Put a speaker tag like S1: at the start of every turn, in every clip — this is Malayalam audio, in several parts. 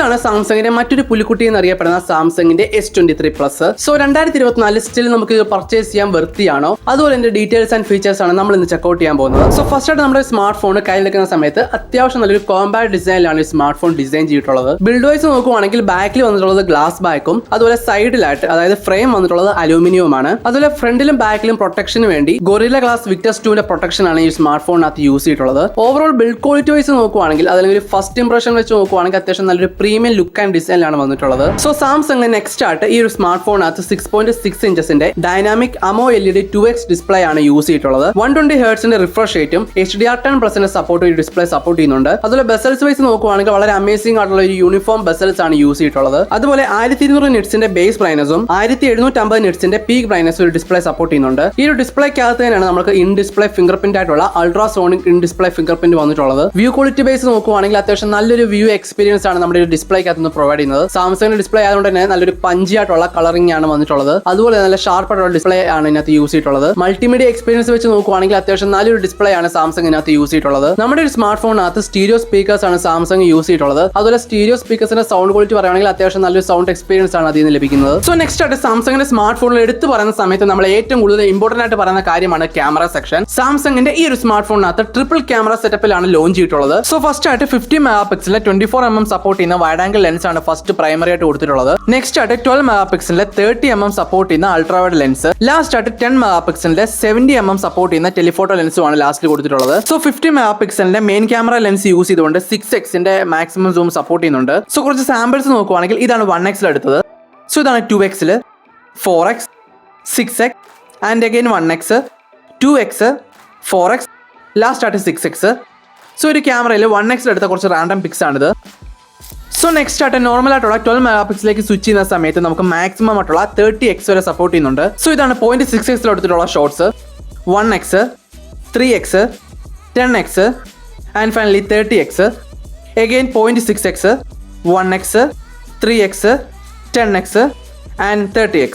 S1: ഇതാണ് സാംസങ്ങിന്റെ മറ്റൊരു പുലിക്കുട്ടി എന്നറിയപ്പെടുന്ന സാംസങ്ങിന്റെ S23 Plus. സോ 2024 സ്റ്റിൽ നമുക്ക് പർച്ചേസ് ചെയ്യാൻ വെർത്തിയാണോ, അതുപോലെ എന്റെ ഡീറ്റെയിൽസ് ആൻഡ് ഫീച്ചേഴ്സ് ആണ് നമ്മൾ ഇന്ന് ചെക്കൗട്ട് ചെയ്യാൻ പോകുന്നത്. സോ ഫസ്റ്റ് ആയിട്ട് നമ്മുടെ സ്മാർട്ട് ഫോൺ കയ്യിലെടുക്കുന്ന സമയത്ത് അത്യാവശ്യം നല്ലൊരു കോമ്പാക്ട് ഡിസൈനിലാണ് ഈ സ്മാർട്ട് ഫോൺ ഡിസൈൻ ചെയ്തിട്ടുള്ളത്. ബിൽഡ് വൈസ് നോക്കുവാണെങ്കിൽ ബാക്കിൽ വന്നിട്ടുള്ളത് ഗ്ലാസ് ബാക്കും, അതുപോലെ സൈഡിലായിട്ട് അതായത് ഫ്രെയിം വന്നിട്ടുള്ളത് അലൂമിനിയവുമാണ്. അതുപോലെ ഫ്രണ്ടിലും ബാക്കിലും പ്രൊട്ടക്ഷന് വേണ്ടി ഗൊറില്ല ഗ്ലാസ് വിക്ടസ് 2ന്റെ പ്രൊട്ടക്ഷൻ ആണ് ഈ സ്മാർട്ട് ഫോണിനകത്ത് യൂസ് ചെയ്തിട്ടുള്ളത്. ഓവറോൾ ബിൽഡ് ക്വാളിറ്റി വൈസ് നോക്കുവാണെങ്കിൽ അല്ലെങ്കിൽ ഫസ്റ്റ് ഇംപ്രഷൻ വെച്ച് നോക്കുവാണെങ്കിൽ അത്യാവശ്യം നല്ലൊരു പ്രീമിയം ലുക്ക് ആൻഡ് ഡിസൈനിലാണ് വന്നിട്ടുള്ളത്. സോ സാംസങ് നെക്സ്റ്റ് ആയിട്ട് ഈ ഒരു സ്മാർട്ട് ഫോണിനകത്ത് 6.6 ഇഞ്ചസിന്റെ ഡൈനാമിക് അമോ LED 2x ഡിസ്പ്ലേ ആണ് യൂസ് ചെയ്തിട്ടുള്ളത്. 120 ഹെർട്സിന്റെ റിഫ്രഷ് റേറ്റും HDR10+ സപ്പോർട്ട് ഈ ഡിസ്പ്ലേ സപ്പോർട്ട് ചെയ്യുന്നുണ്ട്. അതുപോലെ ബെസൽസ് വൈസ് നോക്കുവാണെങ്കിൽ വളരെ അമേസിംഗ് ആയിട്ടുള്ള ഒരു യൂണിഫോം ബെസൽസ് ആണ് യൂസ് ചെയ്തിട്ടുള്ളത്. അതുപോലെ 1200 നിറ്റ്സിന്റെ ബേസ് ബ്രൈറ്റ്നസും 1750 നിറ്റ്സിന്റെ പീക്ക് ബ്രൈറ്റ്നസും ഒരു ഡിസ്പ്ലേ സപ്പോർട്ട് ചെയ്യുന്നുണ്ട്. ഈ ഒരു ഡിസ്പ്ലേക്കകത്ത് തന്നെയാണ് നമുക്ക് ഇൻ ഡിസ്പ്ലേ ഫിംഗർ പ്രിന്റ് ആയിട്ടുള്ള ultrasonic in display finger print വന്നിട്ടുള്ളത്. വ്യൂ ക്വാളിറ്റി ബേസ് നോക്കുവാണെങ്കിൽ അത്യാവശ്യം നല്ലൊരു വ്യൂ എക്സ്പീരിയൻസ് ആണ് നമ്മുടെ ഡിസ്പ്ലേക്കകത്ത് പ്രൊവൈഡ് ചെയ്യുന്നത്. സാംസങ്ങിന്റെ ഡിസ്പ്ലേ ആയതുകൊണ്ട് തന്നെ നല്ലൊരു പഞ്ചി ആയിട്ടുള്ള കളറിംഗ് ആണ് വന്നിട്ടുള്ളത്. അതുപോലെ നല്ല ഷാർപ്പ് ആയിട്ടുള്ള ഡിസ്പ്ലേ ആണ് ഇതിനകത്ത് യൂസ് ചെയ്തിട്ടുള്ളത്. മൾട്ടിമീഡിയ എക്സ്പീരിയൻസ് വെച്ച് നോക്കുവാണെങ്കിൽ അത്യാവശ്യം നല്ലൊരു ഡിസ്പ്ലേ ആണ് സാംസങ്ങിനകത്ത് യൂസ് ചെയ്തിട്ടുള്ളത്. നമ്മുടെ ഒരു സ്മാർട്ട് ഫോണിനകത്ത് സ്റ്റീരിയോ സ്പീക്കേഴ്സ് ആണ് സാംസങ് യൂസ് ചെയ്തിട്ടുള്ളത്. അതുപോലെ സ്റ്റീരിയോ സ്പീക്കേഴ്സിന്റെ സൗണ്ട് ക്വാളിറ്റി പറയുകയാണെങ്കിൽ അത്യാവശ്യം നല്ലൊരു സൗണ്ട് എക്സ്പീരിയൻസ് ആണ് അതിൽ നിന്ന് ലഭിക്കുന്നത്. സോ നെക്സ്റ്റ് ആയിട്ട് സാംസങ്ങിന്റെ സ്മാർട്ട് ഫോണിൽ എടുത്ത് പറയുന്ന സമയത്ത് നമ്മൾ ഏറ്റവും കൂടുതൽ ഇമ്പോർട്ടന്റ് ആയിട്ട് പറയുന്ന കാര്യമാണ് ക്യാമറ സെക്ഷൻ. സാംസങ്ങിന്റെ ഈ ഒരു സ്മാർട്ട് ഫോണിനകത്ത് ട്രിപ്പിൾ ക്യാമറ സെറ്റപ്പിലാണ് ലോഞ്ച് ചെയ്തിട്ടുള്ളത്. സോ ഫസ്റ്റ് ആയിട്ട് 50 മെഗാപിക്സലിലെ 24mm സപ്പോർട്ട് ചെയ്യുന്ന വൈഡ് ആംഗിൾ ലെൻസ് ആണ് ഫസ്റ്റ് പ്രൈമറി ആയിട്ട് കൊടുത്തിട്ടുള്ളത്. നെക്സ്റ്റ് ആയിട്ട് 12 മെഗാപിക്സലിലെ 30mm സപ്പോർട്ട് ചെയ്യുന്ന അൾട്രാവൈഡ് ലെൻസ്, ലാസ്റ്റ് ആയിട്ട് 10 മെഗാപിക്സലിന്റെ 70mm സപ്പോർട്ട് ചെയ്യുന്ന ടെലിഫോട്ടോ ലെൻസും ആണ് ലാസ്റ്റിൽ കൊടുത്തിട്ടുള്ളത്. സോ 50 മെഗാപിക്സലിന്റെ മെയിൻ ക്യാമറ ലെൻസ് യൂസ് ചെയ്തുകൊണ്ട് 6xന്റെ മാക്സിമം സൂം സപ്പോർട്ട് ചെയ്യുന്നുണ്ട്. സോ കുറച്ച് സാമ്പിൾസ് നോക്കുവാണെങ്കിൽ ഇതാണ് 1x എടുത്തത്. സോ ഇതാണ് 2x, 4x, 6x and again 1x, 2x, 4x, last ആയിട്ട് 6x. സോ ഒരു ക്യാമറയിൽ 1x എടുത്ത കുറച്ച് റാൻഡം പിക്സ് ആണിത്. സോ നെക്സ്റ്റ് ആയിട്ട് നോർമൽ ആയിട്ടുള്ള 12 മെഗാപിക്സലിലേക്ക് സ്വിച്ച് ചെയ്യുന്ന സമയത്ത് നമുക്ക് മാക്സിമം ആയിട്ടുള്ള 30x വരെ സപ്പോർട്ട് ചെയ്യുന്നുണ്ട്. സോ ഇതാണ് 0.6x എടുത്തിട്ടുള്ള shots, 1x, 3x, 10x and finally 30x, again 0.6x, 1x, 3x, 10x and 30x.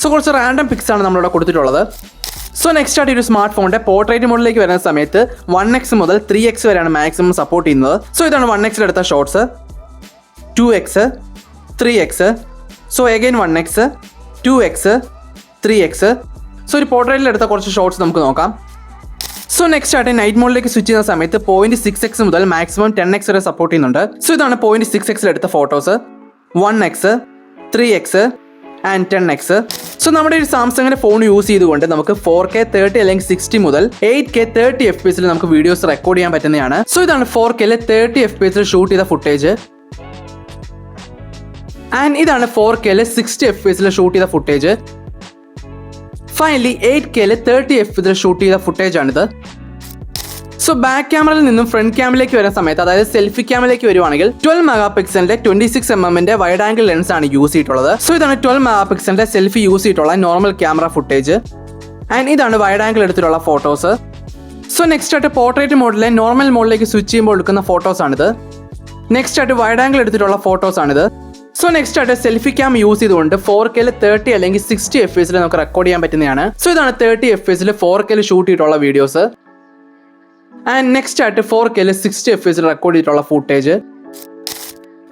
S1: So കുറച്ച് റാൻഡം പിക്സ് ആണ് നമ്മളിവിടെ കൊടുത്തിട്ടുള്ളത്. സോ നെക്സ്റ്റ് ആയിട്ട് ഒരു സ്മാർട്ട് ഫോണിന്റെ പോർട്രേറ്റ് മോഡിലേക്ക് വരുന്ന സമയത്ത് 1x മുതൽ 3x വരെയാണ് മാക്സിമം സപ്പോർട്ട് ചെയ്യുന്നത്. സോ ഇതാണ് 1x എടുത്ത shots, 2x, 3x, so again 1x, 2x, 3x. So ഒരു പോർട്രേറ്റിൽ എടുത്ത കുറച്ച് ഷോട്ട്സ് നമുക്ക് നോക്കാം. സോ നെക്സ്റ്റ് ആയിട്ട് നൈറ്റ് മോഡിലേക്ക് സ്വിച്ച് ചെയ്യുന്ന സമയത്ത് 0.6x മുതൽ മാക്സിമം 10x വരെ സപ്പോർട്ട് ചെയ്യുന്നുണ്ട്. സോ ഇതാണ് 0.6x എടുത്ത photos, 1x, 3x and 10x. So നമ്മുടെ ഒരു സാംസങ്ങിന്റെ ഫോൺ യൂസ് ചെയ്തുകൊണ്ട് നമുക്ക് 4K 30 അല്ലെങ്കിൽ 60 മുതൽ 8K 30 FPS നമുക്ക് വീഡിയോസ് റെക്കോർഡ് ചെയ്യാൻ പറ്റുന്നതാണ്. സോ ഇതാണ് 4K 30 FPS ഷൂട്ട് ചെയ്ത ഫുട്ടേജ് ആൻഡ് ഇതാണ് 4K 60 FPS ഷൂട്ട് ചെയ്ത footage. Finally 8K 30 FPS shoot ചെയ്ത ഫുട്ടേജ് ആണിത്. സോ ബാക്ക് ക്യാമറയിൽ നിന്നും ഫ്രണ്ട് ക്യാമറയിലേക്ക് വരുന്ന സമയത്ത് അതായത് സെൽഫി ക്യാമറയിലേക്ക് വരുവാണെങ്കിൽ 12 മെഗാപിക്സലിന്റെ 26mm വൈഡ് ആംഗിൾ ലെൻസ് ആണ് യൂസ് ചെയ്തിട്ടുള്ളത്. സോ ഇതാണ് 12 മെഗാപിക്സലിന്റെ സെൽഫി യൂസ് ചെയ്തിട്ടുള്ള നോർമൽ ക്യാമറ ഫുട്ടേജ് ആൻഡ് ഇതാണ് വൈഡ് ആംഗിൾ എടുത്തിട്ടുള്ള ഫോട്ടോസ്. സോ നെക്സ്റ്റ് ആയിട്ട് പോർട്രേറ്റ് മോഡിലെ നോർമൽ മോഡിലേക്ക് സ്വിച്ച് ചെയ്യുമ്പോൾ എടുക്കുന്ന ഫോട്ടോസ് ആണിത്. നെക്സ്റ്റ് ആയിട്ട് വൈഡ് ആംഗിൾ എടുത്തിട്ടുള്ള ഫോട്ടോസ് ആണിത്. സോ നെക്സ്റ്റ് ആയിട്ട് സെൽഫി ക്യാം യൂസ് ചെയ്തുകൊണ്ട് 4K 30 അല്ലെങ്കിൽ 60 FPS നമുക്ക് റെക്കോർഡ് ചെയ്യാൻ പറ്റുന്നതാണ്. സോ ഇതാണ് 30 FPS 4K ഷൂട്ട് ചെയ്തിട്ടുള്ള വീഡിയോസ് ആൻഡ് നെക്സ്റ്റ് ആയിട്ട് 4K 60 FPS റെക്കോർഡ് ചെയ്തിട്ടുള്ള ഫുട്ടേജ്.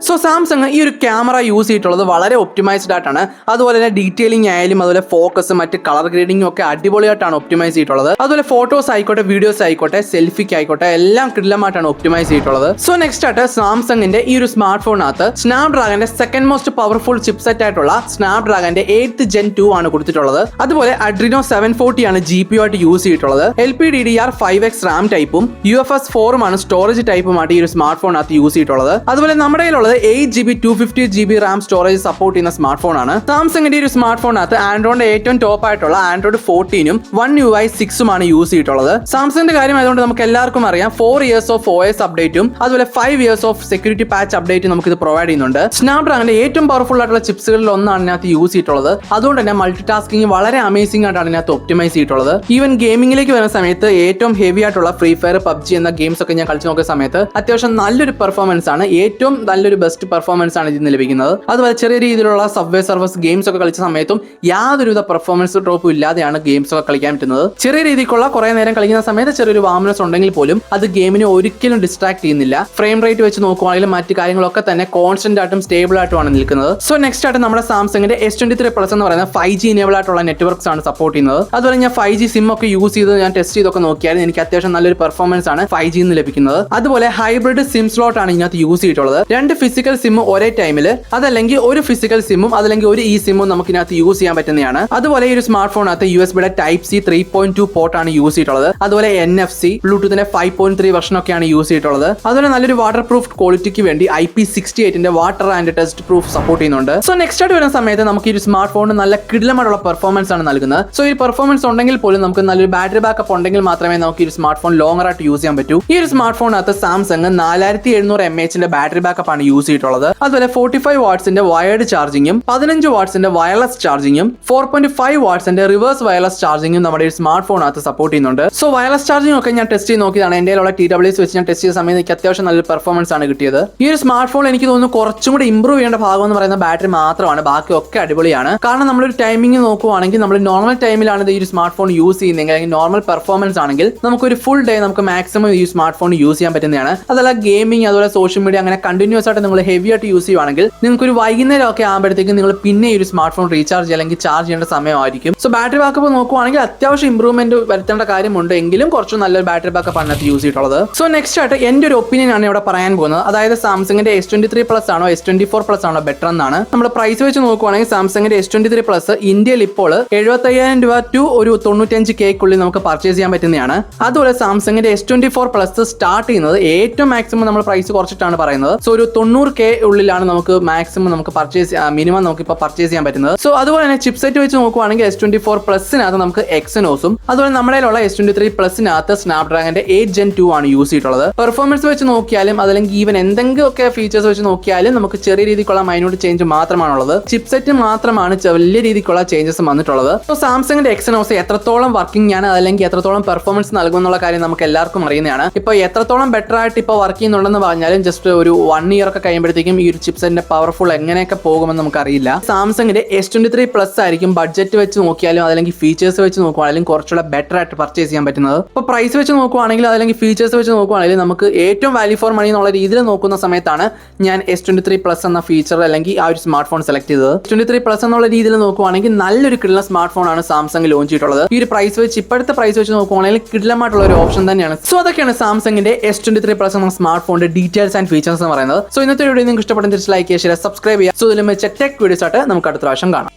S1: സോ സാംസങ് ഈ ഒരു ക്യാമറ യൂസ് ചെയ്തിട്ടുള്ളത് വളരെ ഒപ്റ്റിമൈസ്ഡ് ആയിട്ടാണ്. അതുപോലെ തന്നെ ഡീറ്റെയിലിംഗ് ആയാലും അതുപോലെ ഫോക്കസ് മറ്റ് കളർ ഗ്രേഡിംഗും ഒക്കെ അടിപൊളിയായിട്ടാണ് ഒപ്റ്റിമൈസ് ചെയ്തിട്ടുള്ളത്. അതുപോലെ ഫോട്ടോസ് ആയിക്കോട്ടെ, വീഡിയോസ് ആയിക്കോട്ടെ, സെൽഫിക്ക് ആയിക്കോട്ടെ, എല്ലാം കിടിലമായിട്ടാണ് ഒപ്റ്റിമൈസ് ചെയ്തിട്ടുള്ളത്. സോ നെക്സ്റ്റ് ആയിട്ട് സാംസങ്ങിന്റെ ഈ ഒരു സ്മാർട്ട് ഫോണിനകത്ത് സ്നാപ്ഡ്രാഗന്റെ സെക്കൻഡ് മോസ്റ്റ് പവർഫുൾ ചിപ്സെറ്റ് ആയിട്ടുള്ള സ്നാപ്ഡ്രാഗന്റെ 8th Gen 2 ആണ് കൊടുത്തിട്ടുള്ളത്. അതുപോലെ അഡ്രീനോ 740 ആണ് GPU ആയിട്ട് യൂസ് ചെയ്തിട്ടുള്ളത്. LPDDR5X റാം ടൈപ്പും UFS 4 ആണ് സ്റ്റോറേജ് ടൈപ്പുമായിട്ട് ഈ ഒരു സ്മാർട്ട് ഫോണിനകത്ത് യൂസ് ചെയ്തിട്ടുള്ളത്. അതുപോലെ നമ്മുടെ കയ്യിലുള്ളത് 8GB 250GB Ram storage support ചെയ്യുന്ന സ്മാർട്ട് ഫോൺ ആണ്. സാംസങ്ങിന്റെ ഒരു സ്മാർട്ട് ഫോണിനകത്ത് ആൻഡ്രോയിഡ് ഏറ്റവും ടോപ്പ് ആയിട്ടുള്ള ആൻഡ്രോയിഡ് 14 One UI 6 ആണ് യൂസ് ചെയ്തിട്ടുള്ളത്. സാംസങ്ങിന്റെ കാര്യം ആയതുകൊണ്ട് നമുക്ക് എല്ലാവർക്കും അറിയാം 4 years ഓഫ് OS അപ്ഡേറ്റും അതുപോലെ 5 years ഓഫ് സെക്യൂരിറ്റി പാച്ച് അപ്ഡേറ്റും നമുക്ക് ഇത് പ്രൊവൈഡ് ചെയ്യുന്നുണ്ട്. സ്നാപ്ഡ്രാഗന്റെ ഏറ്റവും പവർഫുൾ ആയിട്ടുള്ള ചിപ്സുകളിൽ ഒന്നാണ് ഇതിനകത്ത് യൂസ് ചെയ്തിട്ടുള്ളത്. അതുകൊണ്ട് തന്നെ മൾട്ടി ടാസ്കിങ് വളരെ അമേസിംഗ് ആയിട്ടാണ് ഇതിനകത്ത് ഒപ്റ്റിമൈസ് ചെയ്തിട്ടുള്ളത്. ഈവൻ ഗെയിമിംഗിലേക്ക് വരുന്ന സമയത്ത് ഏറ്റവും ഹെവി ആയിട്ടുള്ള ഫ്രീ ഫയർ, PUBG എന്ന ഗെയിംസ് ഒക്കെ ഞാൻ കളിച്ച് നോക്കുന്ന സമയത്ത് അത്യാവശ്യം നല്ലൊരു പെർഫോമൻസ് ആണ്, ഏറ്റവും നല്ലൊരു ബെസ്റ്റ് പെർഫോമൻസ് ആണ് ഇതിന് ലഭിക്കുന്നത്. അതുപോലെ ചെറിയ രീതിയിലുള്ള സബ്വേ സർഫസ് ഗെയിംസ് ഒക്കെ കളിച്ച സമയത്തും യാതൊരുവിധ പെർഫോമൻസ് ഡ്രോപ്പും ഇല്ലാതെയാണ് ഗെയിംസ് ഒക്കെ കളിക്കാൻ പറ്റുന്നത്. ചെറിയ രീതിക്കുള്ള കുറെ നേരം കളിക്കുന്ന സമയത്ത് ചെറിയൊരു വാമനസ് ഉണ്ടെങ്കിൽ പോലും അത് ഗെയിമിനെ ഒരിക്കലും ഡിസ്ട്രാക്ട് ചെയ്യുന്നില്ല. ഫ്രെയിം റേറ്റ് വെച്ച് നോക്കുവാണെങ്കിലും മറ്റു കാര്യങ്ങളൊക്കെ തന്നെ കോൺസ്റ്റന്റ് ആയിട്ടും സ്റ്റേബിൾ ആയിട്ടുമാണ് നിൽക്കുന്നത്. സോ നെക്സ്റ്റ് ആയിട്ട് നമ്മുടെ സാംസങ്ങിന്റെ S23 Plus എന്ന് പറയുന്ന 5G ഇനേബിൾ ആയിട്ടുള്ള നെറ്റ്വർക്ക്സ് ആണ് സപ്പോർട്ട് ചെയ്യുന്നത്. അതുപോലെ ഞാൻ 5G സിം ഒക്കെ യൂസ് ചെയ്ത് ഞാൻ ടെസ്റ്റ് ചെയ്തൊക്കെ നോക്കിയാൽ എനിക്ക് അത്യാവശ്യം നല്ലൊരു പെർഫോമൻസ് ആണ് 5G നിന്ന് ലഭിക്കുന്നത്. അതുപോലെ ഹൈബ്രിഡ് സിം സ്ലോട്ട് ആണ് ഇതിനകത്ത് യൂസ് ചെയ്തിട്ടുള്ളത്. 2 ഫിസിക്കൽ സിമ്മും ഒരേ ടൈമിൽ, അതല്ലെങ്കിൽ ഒരു ഫിസിക്കൽ സിമ്മും അതല്ലെങ്കിൽ ഒരു ഇ സിമ്മും നമുക്ക് ഇതിനകത്ത് യൂസ് ചെയ്യാൻ പറ്റുന്നതാണ്. അതുപോലെ ഈ ഒരു സ്മാർട്ട് ഫോണിനകത്ത് USB Type-C 3.2 പോർട്ട് ആണ് യൂസ് ചെയ്തിട്ടുള്ളത്. അതുപോലെ NFC, ബ്ലൂടൂത്തിന്റെ 5.3 വെർഷൻ ഒക്കെയാണ് യൂസ് ചെയ്തിട്ടുള്ളത്. അതുപോലെ നല്ലൊരു വാട്ടർ പ്രൂഫ് ക്വാളിറ്റിക്ക് വേണ്ടി IP68 water and test proof support ചെയ്യുന്നുണ്ട്. സോ നെക്സ്റ്റ് ആയിട്ട് വരുന്ന സമയത്ത് നമുക്ക് ഈ ഒരു സ്മാർട്ട് ഫോണിന് നല്ല കിടിലമായിട്ടുള്ള പെർഫോമൻസ് ആണ് നൽകുന്നത്. സോ ഈ പെർഫോമൻസ് ഉണ്ടെങ്കിൽ പോലും നമുക്ക് നല്ലൊരു ബാറ്ററി ബാക്കപ്പ് ഉണ്ടെങ്കിൽ മാത്രമേ നമുക്ക് ഈ ഒരു സ്മാർട്ട് ഫോൺ ലോങ്ങർ ആയിട്ട് യൂസ് ചെയ്യാൻ പറ്റൂ. ഈ ഒരു സ്മാർട്ട് ഫോണിനകത്ത് സാംസങ് 4700 mAh ബാറ്ററി ബാക്കപ്പ് ആണ് യൂസ് ചെയ്തിട്ടുള്ളത്. അതുപോലെ 45 വാട്ട്സിന്റെ വയർഡ് ചാർജിങ്ങും 15 വാട്ട്സിന്റെ വയർലെസ് ചാർജിങ്ങും 4.5 വാട്ട്സിന്റെ റിവേഴ്സ് വയർലെസ് ചാർജിങ്ങും നമ്മുടെ ഈ സ്മാർട്ട് ഫോണിനകത്ത് സപ്പോർട്ട് ചെയ്യുന്നുണ്ട്. സോ വയർലെസ് ചാർജിംഗ് ഒക്കെ ഞാൻ ടെസ്റ്റ് ചെയ്ത് നോക്കിയതാണ്. എൻ്റെ TWS വെച്ച് ഞാൻ ടെസ്റ്റ് ചെയ്ത സമയത്ത് എനിക്ക് അത്യാവശ്യം നല്ലൊരു പെർഫോമൻസ് ആണ് കിട്ടിയത്. ഈ ഒരു സ്മാർട്ട് ഫോൺ എനിക്ക് തോന്നുന്നു കുറച്ചും കൂടി ഇംപ്രൂവ് ചെയ്യേണ്ട ഭാഗം എന്ന് പറയുന്ന ബാറ്ററി മാത്രമാണ്. ബാക്കിയൊക്കെ അടിപൊളിയാണ്. കാരണം നമ്മളൊരു ടൈമിംഗ് നോക്കുവാണെങ്കിൽ നമ്മൾ നോർമൽ ടൈമിലാണ് ഈ ഒരു സ്മാർട്ട് ഫോൺ യൂസ് ചെയ്യുന്നതെങ്കിൽ അല്ലെങ്കിൽ നോർമൽ പെർഫോമൻസ് ആണെങ്കിൽ നമുക്കൊരു ഫുൾ ഡേ നമുക്ക് മാക്സിമം ഈ സ്മാർട്ട് ഫോൺ യൂസ് ചെയ്യാൻ പറ്റുന്നതാണ്. അതല്ല ഗെയിമിംഗ് അതുപോലെ സോഷ്യൽ മീഡിയ അങ്ങനെ കണ്ടിന്യൂസ് ആയിട്ട് നിങ്ങൾ ഹെവി ആയിട്ട് യൂസ് ചെയ്യുവാണെങ്കിൽ നിങ്ങൾക്ക് ഒരു വൈകുന്നേരം ഒക്കെ ആകുമ്പോഴത്തേക്കും നിങ്ങൾ പിന്നെ ഈ ഒരു സ്മാർട്ട് ഫോൺ റീചാർജ് അല്ലെങ്കിൽ ചാർജ് ചെയ്യേണ്ട സമയമായിരിക്കും. സോ ബാറ്ററി ബാക്കപ്പ് നോക്കുവാണെങ്കിൽ അത്യാവശ്യം ഇംപ്രൂവ്മെന്റ് വരുത്തേണ്ട കാര്യമുണ്ട്, എങ്കിലും കുറച്ച് നല്ലൊരു ബാറ്ററി ബാക്കപ്പ് ആണ് യൂസ് ചെയ്തിട്ടുള്ളത്. സോ നെക്സ്റ്റ് ആയിട്ട് എൻ്റെ ഒരു ഒപ്പീനിയൻ ആണ് ഇവിടെ പറയാൻ പോകുന്നത്. അതായത് സാംസങ്ങിന്റെ S23 Plus ആണോ S24 Plus ആണോ ബെറ്റർ എന്നാണ്. നമ്മൾ പ്രൈസ് വെച്ച് നോക്കുവാണെങ്കിൽ സാംസങ്ങിന്റെ S23 Plus ഇന്ത്യയിൽ ഇപ്പോൾ 75,000 രൂപ ടു ഒരു 95K നമുക്ക് പർച്ചേസ് ചെയ്യാൻ പറ്റുന്നതാണ്. അതുപോലെ സാംസങ്ങിന്റെ S24 Plus സ്റ്റാർട്ട് ചെയ്യുന്നത് ഏറ്റവും മാക്സിമം നമ്മൾ പ്രൈസ് കുറച്ചിട്ടാണ് പറയുന്നത്. സോ ഒരു 90K ഉള്ളിലാണ് നമുക്ക് മാക്സിമം നമുക്ക് പർച്ചേസ് മിനിമം നമുക്ക് ഇപ്പോൾ പർച്ചേസ് ചെയ്യാൻ പറ്റുന്നത്. സോ അതുപോലെ തന്നെ ചിപ്സെറ്റ് വെച്ച് നോക്കുവാണെങ്കിൽ S24 Plusനകത്ത് നമുക്ക് Exynosഉം അതുപോലെ നമ്മുടെ S23 Plusനകത്ത് സ്നാപ്ഡ്രാഗന്റെ 8 Gen 2 ആണ് യൂസ് ചെയ്തിട്ടുള്ളത്. പെർഫോമൻസ് വെച്ച് നോക്കിയാലും അതല്ലെങ്കിൽ ഈവൻ എന്തെങ്കിലുമൊക്കെ ഫീച്ചേഴ്സ് വെച്ച് നോക്കിയാലും നമുക്ക് ചെറിയ രീതിക്കുള്ള മൈന്യൂട്ട് ചേഞ്ച് മാത്രമാണുള്ളത്. ചിപ്സെറ്റ് മാത്രമാണ് വലിയ രീതിക്കുള്ള ചേഞ്ചസ് വന്നിട്ടുള്ളത്. സോ സാംസങ്ങിന്റെ Exynos എത്രത്തോളം വർക്കിംഗ് ആണ് അല്ലെങ്കിൽ എത്രത്തോളം പെർഫോമൻസ് നൽകുന്നുള്ള കാര്യം നമുക്ക് എല്ലാവർക്കും അറിയുന്നതാണ്. ഇപ്പോൾ എത്രത്തോളം ബെറ്റർ ആയിട്ട് ഇപ്പോൾ വർക്ക് ചെയ്യുന്നുണ്ടെന്ന് പറഞ്ഞാലും ജസ്റ്റ് ഒരു 1 ഇയർ ഒക്കെ കഴിയുമ്പോഴത്തേക്കും ഈ ഒരു ചിപ്സെറ്റിന്റെ പവർഫുൾ എങ്ങനെയൊക്കെ പോകുമെന്ന് നമുക്കറിയില്ല. സാംസങ്ങിന്റെ S23 Plus ആയിരിക്കും ബഡ്ജറ്റ് വെച്ച് നോക്കിയാലും അല്ലെങ്കിൽ ഫീച്ചേഴ്സ് വെച്ച് നോക്കുവാണെങ്കിലും കുറച്ചുകൂടെ ബെറ്റർ ആയിട്ട് പർച്ചേസ് ചെയ്യാൻ പറ്റുന്നത്. ഇപ്പോൾ പ്രൈസ് വെച്ച് നോക്കുവാണെങ്കിൽ അല്ലെങ്കിൽ ഫീച്ചേഴ്സ് വെച്ച് നോക്കുവാണെങ്കിൽ നമുക്ക് ഏറ്റവും വാല്യൂ ഫോർ മണി എന്നുള്ള രീതിയിൽ നോക്കുന്ന സമയത്താണ് ഞാൻ S23 Plus എന്ന ഫീച്ചർ അല്ലെങ്കിൽ ആ ഒരു സ്മാർട്ട് ഫോൺ സെലക്ട് ചെയ്തത്. S23 Plus എന്നുള്ള രീതിയിൽ നോക്കുവാണെങ്കിൽ നല്ലൊരു കിടിലൻ സ്മാർട്ട് ഫോൺ ആണ് സാംസങ് ലോഞ്ച് ചെയ്തിട്ടുള്ളത്. ഈ ഒരു പ്രൈസ് വെച്ച് ഇപ്പോഴത്തെ പ്രൈസ് വെച്ച് നോക്കുവാണെങ്കിൽ കിടിലമായിട്ടുള്ള ഒരു ഓപ്ഷൻ തന്നെയാണ്. സോ അതൊക്കെയാണ് സാംസങ്ങിന്റെ S23 Plus എന്ന സ്മാർട്ട് ഫോണിന്റെ ഡീറ്റെയിൽസ് ആൻഡ് ഫീച്ചേഴ്സ് എന്ന് പറയുന്നത്. സോ ഇന്നത്തെ വീഡിയോ നിങ്ങൾക്ക് ഇഷ്ടപ്പെട്ടെങ്കിൽ ലൈക്ക് ചെയ്യുക, സബ്സ്ക്രൈബ് ചെയ്യുക. സോ ഇതിലും വെച്ച ടെക് വീഡിയോസ് ആയിട്ട് നമുക്ക് അടുത്ത പ്രാവശ്യം കാണാം.